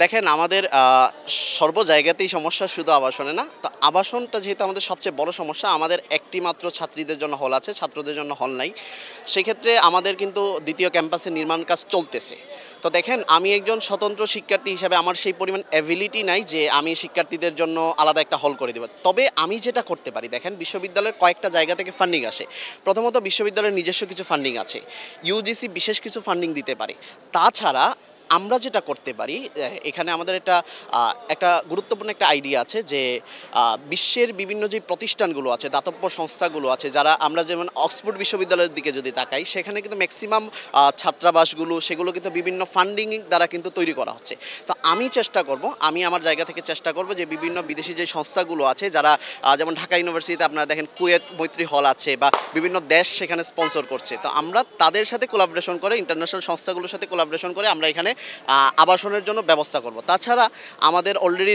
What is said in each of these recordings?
দেখেন আমাদের সর্ব জায়গাতেই সমস্যা, শুধু আবাসনে না। তো আবাসনটা যেহেতু আমাদের সবচেয়ে বড় সমস্যা, আমাদের একটি মাত্র ছাত্রীদের জন্য হল আছে, ছাত্রদের জন্য হল নাই। সেক্ষেত্রে আমাদের কিন্তু দ্বিতীয় ক্যাম্পাসে নির্মাণ কাজ চলতেছে। তো দেখেন, আমি একজন স্বতন্ত্র শিক্ষার্থী হিসাবে আমার সেই পরিমাণ অ্যাবিলিটি নাই যে আমি শিক্ষার্থীদের জন্য আলাদা একটা হল করে দেব। তবে আমি যেটা করতে পারি, দেখেন বিশ্ববিদ্যালয়ের কয়েকটা জায়গা থেকে ফান্ডিং আসে। প্রথমত বিশ্ববিদ্যালয়ের নিজস্ব কিছু ফান্ডিং আছে, ইউজিসি বিশেষ কিছু ফান্ডিং দিতে পারে। তাছাড়া আমরা যেটা করতে পারি, এখানে আমাদের একটা গুরুত্বপূর্ণ একটা আইডিয়া আছে যে বিশ্বের বিভিন্ন যে প্রতিষ্ঠানগুলো আছে, দাতব্য সংস্থাগুলো আছে, যারা আমরা যেমন অক্সফোর্ড বিশ্ববিদ্যালয়ের দিকে যদি তাকাই, সেখানে কিন্তু ম্যাক্সিমাম ছাত্রাবাসগুলো সেগুলো কিন্তু বিভিন্ন ফান্ডিং দ্বারা কিন্তু তৈরি করা হচ্ছে। তো আমি আমার জায়গা থেকে চেষ্টা করব যে বিভিন্ন বিদেশি যে সংস্থাগুলো আছে, যারা যেমন ঢাকা ইউনিভার্সিটিতে আপনারা দেখেন কুয়েত মৈত্রী হল আছে, বা বিভিন্ন দেশ সেখানে স্পন্সর করছে। তো আমরা তাদের সাথে কোলাবোরেশন করে, ইন্টারন্যাশনাল সংস্থাগুলোর সাথে কোলাবোরেশন করে আমরা এখানে আবাসনের জন্য ব্যবস্থা করব। তাছাড়া আমাদের অলরেডি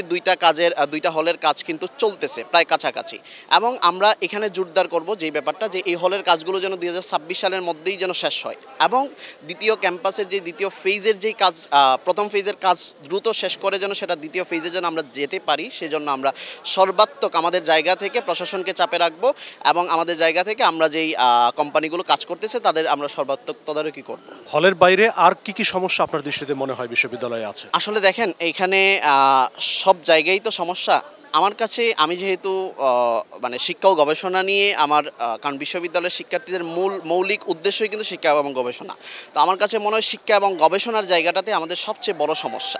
দুইটা হলের কাজ কিন্তু চলতেছে প্রায় কাছাকাছি, এবং আমরা এখানে জোরদার করব যেই ব্যাপারটা, যে এই হলের কাজগুলো যেন 2026 সালের মধ্যেই যেন শেষ হয়, এবং দ্বিতীয় ক্যাম্পাসের যে দ্বিতীয় ফেজের যেই কাজ, প্রথম ফেজের কাজ দ্রুত শেষ করে যেন সেটা দ্বিতীয় ফেজে যেন আমরা যেতে পারি, সেজন্য আমরা সর্বাত্মক আমাদের জায়গা থেকে প্রশাসনকে চাপে রাখবো, এবং আমাদের জায়গা থেকে আমরা যেই কোম্পানিগুলো কাজ করতেছে তাদের আমরা সর্বাত্মক তদারকি করব। হলের বাইরে আর কি সমস্যা আপনার দৃষ্টিতে মনে হয় বিশ্ববিদ্যালয়ে আছে? আসলে দেখেন, এইখানে সব জায়গায় তো সমস্যা। আমার কাছে, আমি যেহেতু মানে শিক্ষা ও গবেষণা নিয়ে কারণ বিশ্ববিদ্যালয়ের শিক্ষার্থীদের মৌলিক উদ্দেশ্যই কিন্তু শিক্ষা এবং গবেষণা। তো আমার কাছে মনে হয় শিক্ষা এবং গবেষণার জায়গাটাতে আমাদের সবচেয়ে বড় সমস্যা।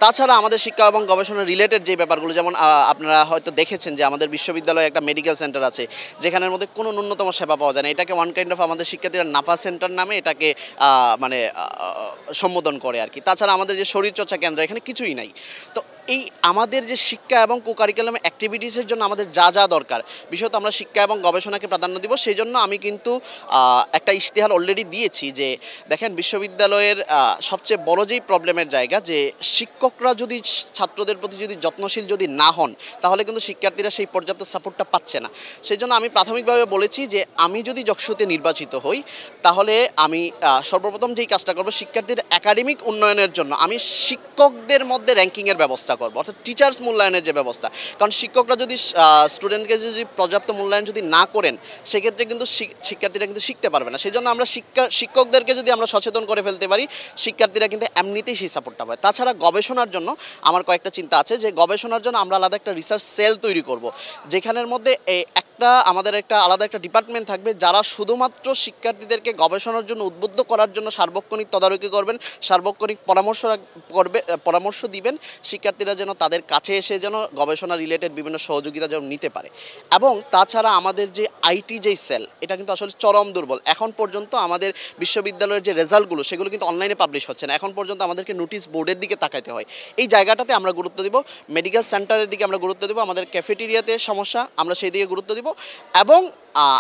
তাছাড়া আমাদের শিক্ষা এবং গবেষণা রিলেটেড যে ব্যাপারগুলো, যেমন আপনারা হয়তো দেখেছেন যে আমাদের বিশ্ববিদ্যালয়ে একটা মেডিকেল সেন্টার আছে, যেখানের মধ্যে কোনো ন্যূনতম সেবা পাওয়া যায় না। এটাকে ওয়ান কাইন্ড অফ আমাদের শিক্ষার্থীরা নাপা সেন্টার নামে এটাকে মানে সম্বোধন করে আর কি। তাছাড়া আমাদের যে শরীরচর্চা কেন্দ্র, এখানে কিছুই নাই। তো এই আমাদের যে শিক্ষা এবং কোকারিকুলাম অ্যাক্টিভিটিসের জন্য আমাদের যা দরকার, বিশেষত আমরা শিক্ষা এবং গবেষণাকে প্রাধান্য দিব। সেই জন্য আমি কিন্তু একটা ইশতেহার অলরেডি দিয়েছি যে দেখেন, বিশ্ববিদ্যালয়ের সবচেয়ে বড় যেই প্রবলেমের জায়গা, যে শিক্ষকরা যদি ছাত্রদের প্রতি যদি যত্নশীল যদি না হন, তাহলে কিন্তু শিক্ষার্থীরা সেই পর্যাপ্ত সাপোর্টটা পাচ্ছে না। সেই জন্য আমি প্রাথমিকভাবে বলেছি যে আমি যদি যকসুতে নির্বাচিত হই, তাহলে আমি সর্বপ্রথম যেই কাজটা করব, শিক্ষার্থীর একাডেমিক উন্নয়নের জন্য আমি শিক্ষকদের মধ্যে র্যাঙ্কিংয়ের ব্যবস্থা করবো, অর্থাৎ টিচার্স মূল্যায়নের যে ব্যবস্থা। কারণ শিক্ষকরা যদি স্টুডেন্টকে যদি পর্যাপ্ত মূল্যায়ন যদি না করেন, সেক্ষেত্রে কিন্তু শিক্ষার্থীরা কিন্তু শিখতে পারবে না। সেই জন্য আমরা শিক্ষকদেরকে যদি আমরা সচেতন করে ফেলতে পারি, শিক্ষার্থীরা কিন্তু এমনিতেই সেই সাপোর্টটা পায়। তাছাড়া গবেষণার জন্য আমার কয়েকটা চিন্তা আছে, যে গবেষণার জন্য আমরা আলাদা একটা রিসার্চ সেল তৈরি করব, যেখানের মধ্যে আমাদের একটা আলাদা একটা ডিপার্টমেন্ট থাকবে, যারা শুধুমাত্র শিক্ষার্থীদেরকে গবেষণার জন্য উদ্বুদ্ধ করার জন্য সার্বক্ষণিক তদারকি করবেন, সার্বক্ষণিক পরামর্শ দিবেন, শিক্ষার্থীরা যেন তাদের কাছে এসে যেন গবেষণা রিলেটেড বিভিন্ন সহযোগিতা যেন নিতে পারে। এবং তাছাড়া আমাদের যে আইটি যেই সেল, এটা কিন্তু আসলে চরম দুর্বল। এখন পর্যন্ত আমাদের বিশ্ববিদ্যালয়ের যে রেজাল্টগুলো, সেগুলো কিন্তু অনলাইনে পাবলিশ হচ্ছে না। এখন পর্যন্ত আমাদেরকে নোটিশ বোর্ডের দিকে তাকাইতে হয়। এই জায়গাটাতে আমরা গুরুত্ব দিব, মেডিকেল সেন্টারের দিকে আমরা গুরুত্ব দিব, আমাদের ক্যাফেটেরিয়াতে সমস্যা আমরা সেই দিকে গুরুত্ব দিব, এবং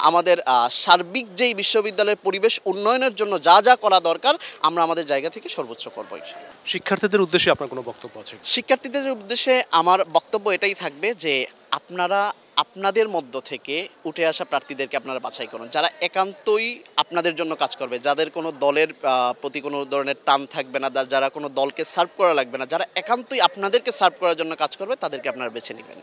আমাদের সার্বিক যেই বিশ্ববিদ্যালয়ের পরিবেশ উন্নয়নের জন্য যা করা দরকার, আমরা আমাদের জায়গা থেকে সর্বোচ্চ করবো ইনশাআল্লাহ। শিক্ষার্থীদের উদ্দেশ্যে আপনার কোনো বক্তব্য আছে? শিক্ষার্থীদের উদ্দেশ্যে আমার বক্তব্য এটাই থাকবে যে আপনারা আপনাদের মধ্য থেকে উঠে আসা প্রার্থীদেরকে আপনারা বাছাই করুন, যারা একান্তই আপনাদের জন্য কাজ করবে, যাদের কোনো দলের প্রতি কোনো ধরনের টান থাকবে না, যারা কোনো দলকে সার্ভ করা লাগবে না, যারা একান্তই আপনাদেরকে সার্ভ করার জন্য কাজ করবে, তাদেরকে আপনারা বেছে নেবেন।